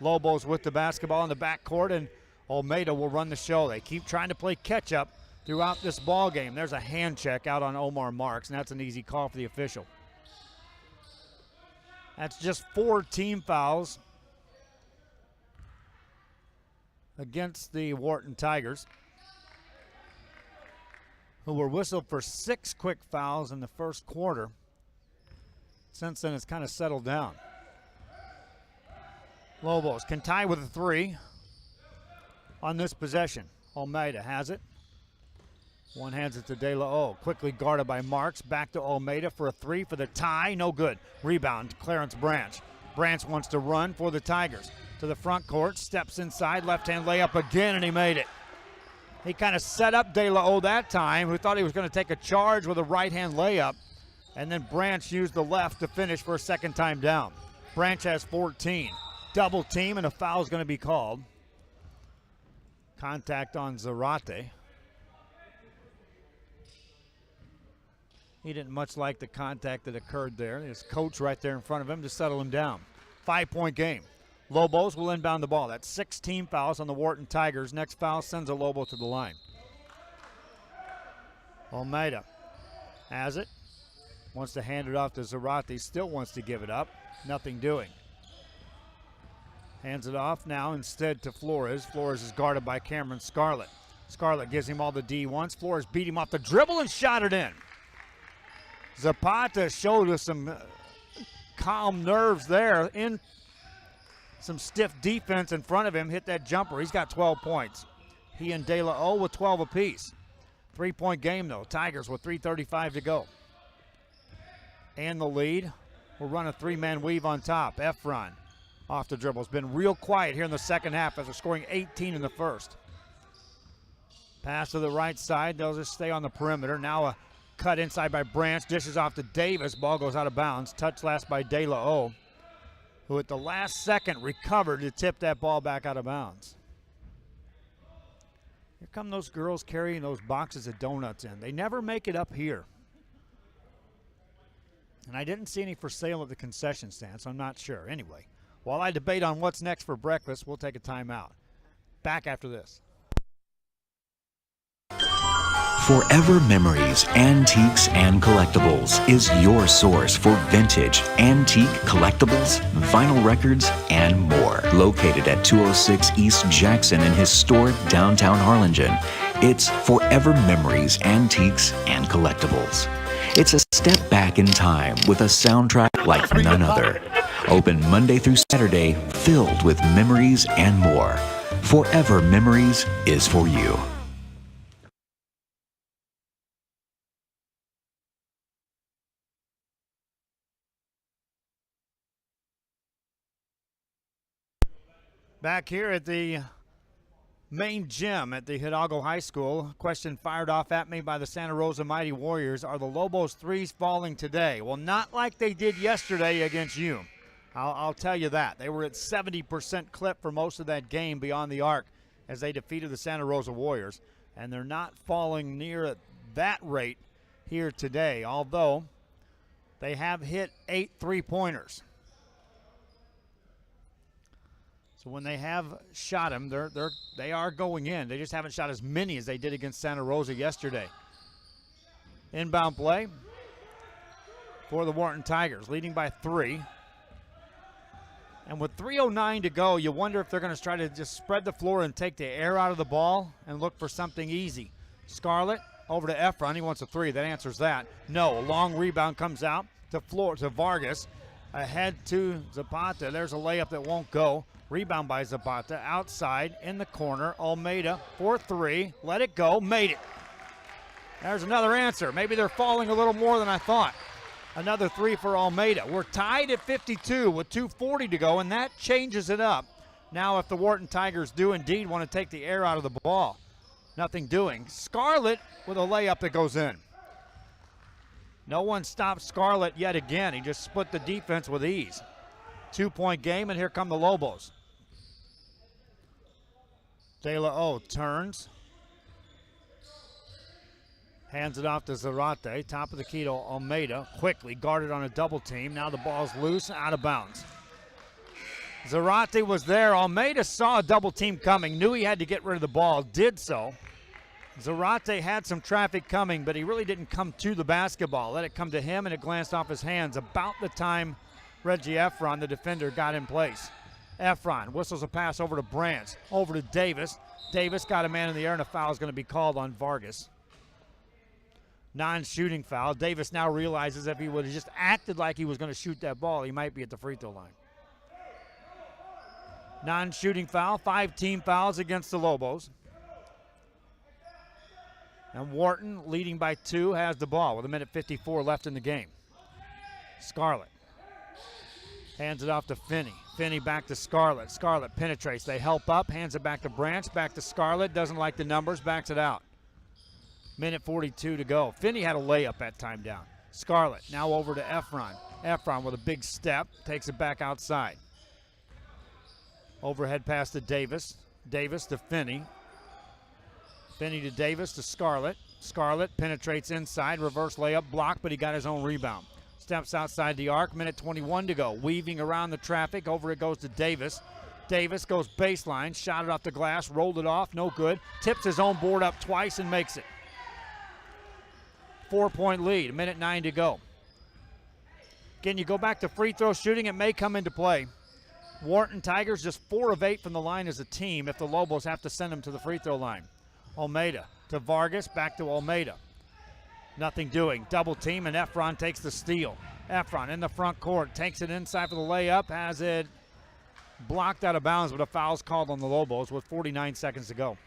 Lobos with the basketball in the backcourt, and Almeida will run the show. They keep trying to play catch-up throughout this ball game. There's a hand check out on Omar Marks, and that's an easy call for the official. That's just 4 team fouls against the Wharton Tigers, who were whistled for 6 quick fouls in the first quarter. Since then, it's kind of settled down. Lobos can tie with a 3 on this possession. Almeida has it. One hands it to De La O. Quickly guarded by Marks. Back to Almeida for a 3 for the tie. No good. Rebound, Clarence Branch. Branch wants to run for the Tigers. To the front court. Steps inside. Left-hand layup again, and he made it. He kind of set up De La O that time, who thought he was going to take a charge with a right-hand layup. And then Branch used the left to finish for a second time down. Branch has 14. Double team, and a foul is going to be called. Contact on Zarate. He didn't much like the contact that occurred there. His coach right there in front of him to settle him down. 5-point game. Lobos will inbound the ball. That's 6 team fouls on the Wharton Tigers. Next foul sends a Lobo to the line. Almeida has it. Wants to hand it off to Zarate. Still wants to give it up. Nothing doing. Hands it off now instead to Flores. Flores is guarded by Cameron Scarlett. Scarlett gives him all the D once. Flores beat him off the dribble and shot it in. Zapata showed us some calm nerves there. In some stiff defense in front of him, hit that jumper. He's got 12 points. He and De La O with 12 apiece. 3-point game though. Tigers with 3:35 to go. And the lead. We'll run a 3-man weave on top. Efron off the dribble. It's been real quiet here in the second half after scoring 18 in the first. Pass to the right side. They'll just stay on the perimeter. Now a cut inside by Branch. Dishes off to Davis. Ball goes out of bounds. Touch last by De La O, who at the last second recovered to tip that ball back out of bounds. Here come those girls carrying those boxes of donuts in. They never make it up here. And I didn't see any for sale at the concession stand, so I'm not sure. Anyway, while I debate on what's next for breakfast, we'll take a timeout. Back after this. Forever Memories, Antiques, and Collectibles is your source for vintage, antique collectibles, vinyl records, and more. Located at 206 East Jackson in historic downtown Harlingen, it's Forever Memories, Antiques, and Collectibles. It's a step back in time with a soundtrack like none other. Open Monday through Saturday, filled with memories and more. Forever Memories is for you. Back here at the main gym at the Hidalgo High School. Question fired off at me by the Santa Rosa Mighty Warriors. Are the Lobos threes falling today? Well, not like they did yesterday against you. I'll tell you that. They were at 70% clip for most of that game beyond the arc as they defeated the Santa Rosa Warriors. And they're not falling near at that rate here today, although they have hit 8 3-pointers. So when they have shot them, they are going in. They just haven't shot as many as they did against Santa Rosa yesterday. Inbound play for the Wharton Tigers, leading by 3. And with 3:09 to go, you wonder if they're going to try to just spread the floor and take the air out of the ball and look for something easy. Scarlett over to Efron. He wants a 3. That answers that. No, a long rebound comes out to Vargas. Ahead to Zapata. There's a layup that won't go. Rebound by Zapata. Outside in the corner. Almeida for 3. Let it go. Made it. There's another answer. Maybe they're falling a little more than I thought. Another 3 for Almeida. We're tied at 52 with 2:40 to go, and that changes it up. Now if the Wharton Tigers do indeed want to take the air out of the ball. Nothing doing. Scarlett with a layup that goes in. No one stopped Scarlett yet again. He just split the defense with ease. 2-point game, and here come the Lobos. De La O turns. Hands it off to Zarate. Top of the key to Almeida. Quickly guarded on a double team. Now the ball's loose, out of bounds. Zarate was there. Almeida saw a double team coming. Knew he had to get rid of the ball. Did so. Zarate had some traffic coming, but he really didn't come to the basketball. Let it come to him, and it glanced off his hands about the time Reggie Efron, the defender, got in place. Efron whistles a pass over to Branch, over to Davis. Davis got a man in the air, and a foul is going to be called on Vargas. Non-shooting foul. Davis now realizes if he would have just acted like he was going to shoot that ball, he might be at the free throw line. Non-shooting foul, 5 team fouls against the Lobos. And Wharton, leading by 2, has the ball with 1:54 left in the game. Scarlett hands it off to Finney. Finney back to Scarlett. Scarlett penetrates. They help up, hands it back to Branch, back to Scarlett. Doesn't like the numbers, backs it out. 1:42 to go. Finney had a layup that time down. Scarlett now over to Efron. Efron with a big step, takes it back outside. Overhead pass to Davis. Davis to Finney. Finney to Davis to Scarlett. Scarlett penetrates inside, reverse layup, blocked, but he got his own rebound. Steps outside the arc, 1:21 to go. Weaving around the traffic, over it goes to Davis. Davis goes baseline, shot it off the glass, rolled it off, no good. Tips his own board up twice and makes it. 4-point lead, 1:09 to go. Again, you go back to free throw shooting, it may come into play. Wharton Tigers just 4 of 8 from the line as a team if the Lobos have to send them to the free throw line. Almeida to Vargas, back to Almeida. Nothing doing. Double team, and Efron takes the steal. Efron in the front court, takes it inside for the layup, has it blocked out of bounds, but a foul's called on the Lobos with 49 seconds to go.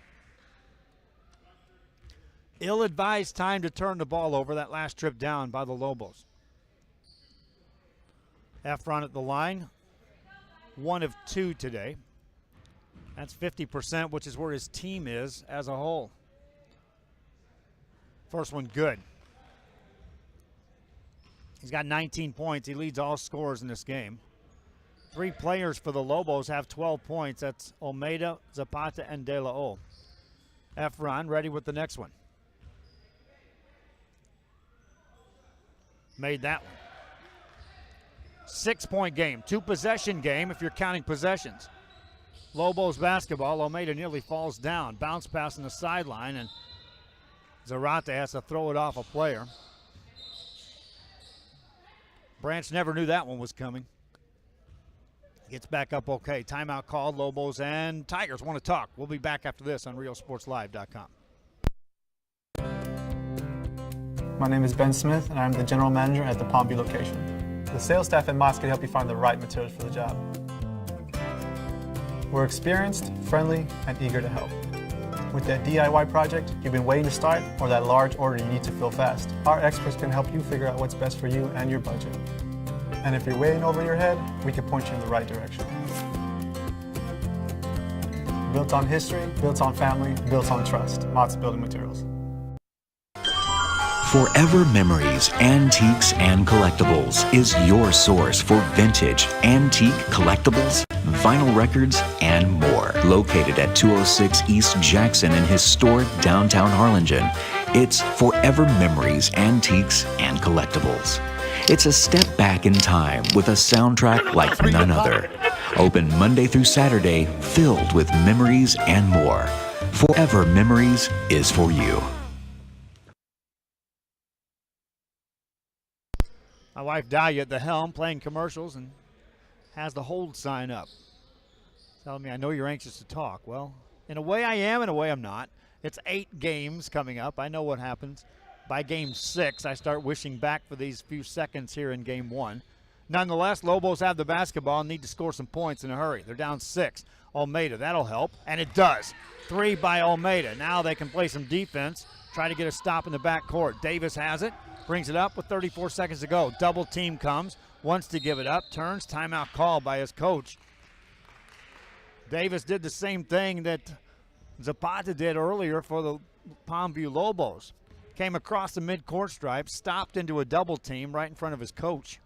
Ill-advised time to turn the ball over that last trip down by the Lobos. Efron at the line, 1 of 2 today. That's 50%, which is where his team is as a whole. First one good. He's got 19 points. He leads all scorers in this game. 3 players for the Lobos have 12 points. That's Almeida, Zapata, and De La O. Efron ready with the next one. Made that one. 6-point game, 2-possession game if you're counting possessions. Lobos basketball. Almeida nearly falls down. Bounce pass on the sideline, and Zarate has to throw it off a player. Branch never knew that one was coming. Gets back up okay. Timeout called. Lobos and Tigers want to talk. We'll be back after this on RealSportsLive.com. My name is Ben Smith, and I'm the general manager at the Palmview location. The sales staff at Mott's can help you find the right materials for the job. We're experienced, friendly, and eager to help. With that DIY project you've been waiting to start, or that large order you need to fill fast, our experts can help you figure out what's best for you and your budget. And if you're way over your head, we can point you in the right direction. Built on history, built on family, built on trust. Mott's Building Materials. Forever Memories, Antiques, and Collectibles is your source for vintage, antique collectibles, vinyl records, and more. Located at 206 East Jackson in historic downtown Harlingen, it's Forever Memories, Antiques, and Collectibles. It's a step back in time with a soundtrack like none other. Open Monday through Saturday, filled with memories and more. Forever Memories is for you. My wife Dahlia at the helm playing commercials and has the hold sign up. Telling me, I know you're anxious to talk. Well, in a way I am, in a way I'm not. It's 8 games coming up. I know what happens. By game 6, I start wishing back for these few seconds here in game 1. Nonetheless, Lobos have the basketball and need to score some points in a hurry. They're down 6. Almeida, that'll help, and it does. 3 by Almeida. Now they can play some defense, try to get a stop in the backcourt. Davis has it. Brings it up with 34 seconds to go. Double team comes, wants to give it up, turns, timeout called by his coach. Davis did the same thing that Zapata did earlier for the Palmview Lobos. Came across the mid-court stripe, stopped into a double team right in front of his coach.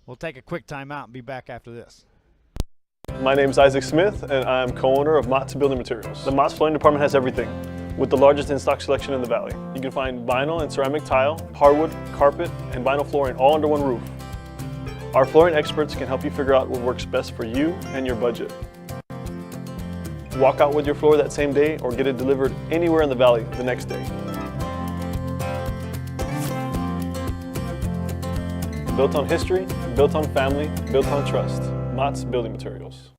We'll take a quick timeout and be back after this. My name is Isaac Smith, and I'm co-owner of Mott's Building Materials. The Mott's Flooring Department has everything, with the largest in-stock selection in the Valley. You can find vinyl and ceramic tile, hardwood, carpet, and vinyl flooring all under one roof. Our flooring experts can help you figure out what works best for you and your budget. Walk out with your floor that same day or get it delivered anywhere in the Valley the next day. Built on history, built on family, built on trust. Mott's Building Materials.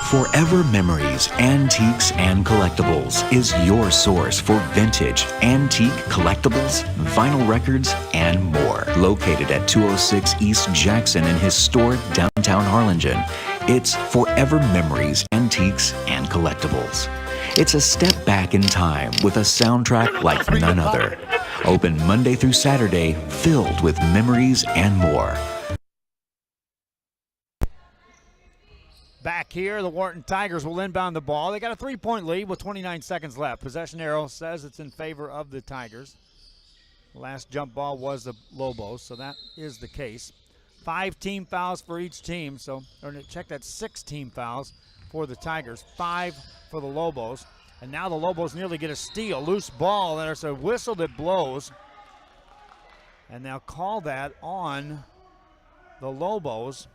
Forever Memories, Antiques, and Collectibles is your source for vintage, antique collectibles, vinyl records, and more. Located at 206 East Jackson in historic downtown Harlingen, it's Forever Memories, Antiques, and Collectibles. It's a step back in time with a soundtrack like none other. Open Monday through Saturday, filled with memories and more. Back here, the Wharton Tigers will inbound the ball. They got a 3-point lead with 29 seconds left. Possession arrow says it's in favor of the Tigers. Last jump ball was the Lobos, so that is the case. 5 team fouls for each team, so check that, 6 team fouls for the Tigers, 5 for the Lobos. And now the Lobos nearly get a steal. Loose ball, there's a whistle that blows. And they'll call that on the Lobos,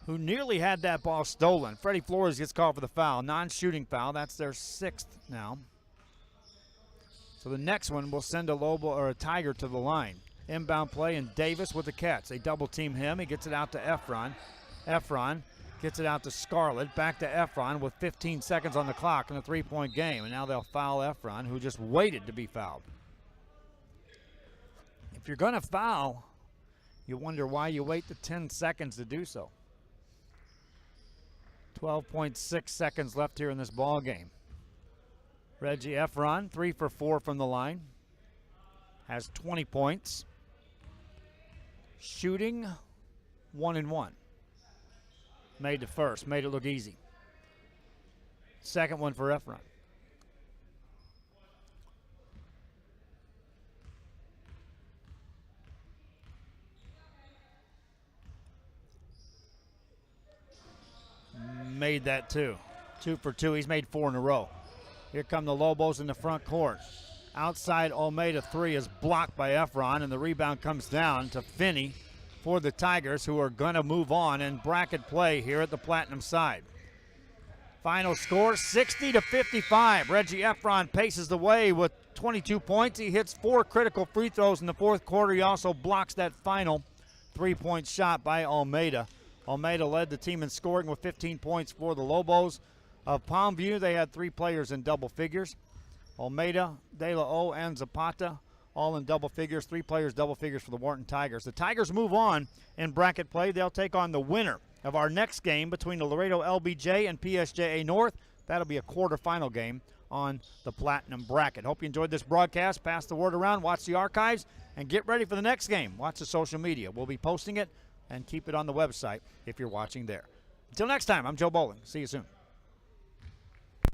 who nearly had that ball stolen. Freddie Flores gets called for the foul, non-shooting foul. That's their 6th now. So the next one will send a Lobo or a Tiger to the line. Inbound play, and Davis with the catch. They double team him. He gets it out to Efron. Efron gets it out to Scarlett. Back to Efron with 15 seconds on the clock in a 3-point game. And now they'll foul Efron, who just waited to be fouled. If you're going to foul, you wonder why you wait the 10 seconds to do so. 12.6 seconds left here in this ball game. Reggie Efron, 3 for 4 from the line, has 20 points. Shooting 1 and 1. Made the first, made it look easy. Second one for Efron. Made that 2. 2 for 2. He's made 4 in a row. Here come the Lobos in the front court. Outside Almeida 3 is blocked by Efron, and the rebound comes down to Finney for the Tigers, who are going to move on in bracket play here at the Platinum side. Final score 60-55. Reggie Efron paces the way with 22 points. He hits 4 critical free throws in the fourth quarter. He also blocks that final 3-point shot by Almeida. Almeida led the team in scoring with 15 points for the Lobos. Of Palmview, they had 3 players in double figures. Almeida, De La O, and Zapata, all in double figures. 3 players double figures for the Wharton Tigers. The Tigers move on in bracket play. They'll take on the winner of our next game between the Laredo LBJ and PSJA North. That'll be a quarterfinal game on the Platinum bracket. Hope you enjoyed this broadcast. Pass the word around, watch the archives, and get ready for the next game. Watch the social media. We'll be posting it and keep it on the website if you're watching there. Until next time, I'm Joe Bowling. See you soon.